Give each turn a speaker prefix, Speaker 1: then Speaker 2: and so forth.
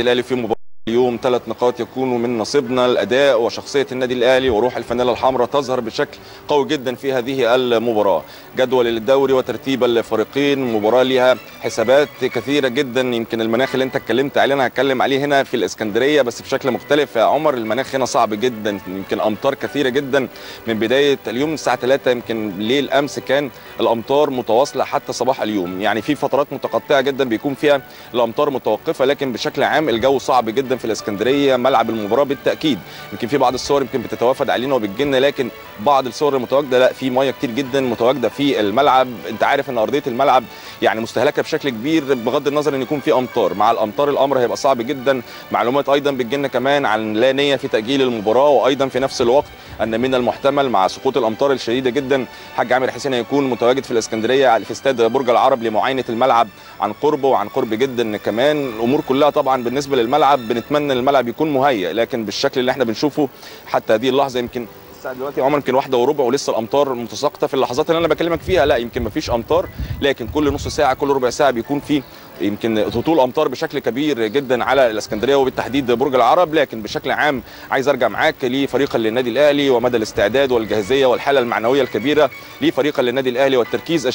Speaker 1: الاهلي في مباراه اليوم 3 نقاط يكونوا من نصيبنا. الاداء وشخصيه النادي الاهلي وروح الفانيلا الحمراء تظهر بشكل قوي جدا في هذه المباراه. جدول الدوري وترتيب الفريقين، مباراه ليها حسابات كثيره جدا. يمكن المناخ اللي انت اتكلمت عليه انا هتكلم عليه هنا في الاسكندريه بس بشكل مختلف يا عمر. المناخ هنا صعب جدا، يمكن امطار كثيره جدا من بدايه اليوم الساعه 3، يمكن ليل امس كان الامطار متواصله حتى صباح اليوم. يعني في فترات متقطعه جدا بيكون فيها الامطار متوقفه، لكن بشكل عام الجو صعب جدا في الاسكندريه. ملعب المباراه بالتاكيد يمكن في بعض الصور يمكن بتتوافد علينا وبتجينا، لكن بعض الصور المتواجده لا، في ميه كتير جدا متواجده في الملعب. انت عارف ان ارضيه الملعب يعني مستهلكه بشكل كبير، بغض النظر ان يكون في امطار. مع الامطار الامر هيبقى صعب جدا. معلومات ايضا بتجينا كمان عن لا نيه في تاجيل المباراه، وايضا في نفس الوقت ان من المحتمل مع سقوط الامطار الشديده جدا حاج عامر حسين هيكون متواجد في الاسكندريه في استاد برج العرب لمعاينه الملعب عن قرب وعن قرب جدا. كمان الامور كلها طبعا بالنسبه للملعب بنتمنى ان الملعب يكون مهيئ، لكن بالشكل اللي احنا بنشوفه حتى هذه اللحظه يمكن الساعه دلوقتي عمر يمكن 1:15 ولسه الامطار متساقطه. في اللحظات اللي انا بكلمك فيها لا يمكن ما فيش امطار، لكن كل نص ساعه كل ربع ساعه بيكون في يمكن هطول امطار بشكل كبير جدا على الاسكندريه وبالتحديد برج العرب. لكن بشكل عام عايز ارجع معاك لفريق النادي الاهلي ومدى الاستعداد والجاهزيه والحاله المعنويه الكبيره لفريق النادي الاهلي والتركيز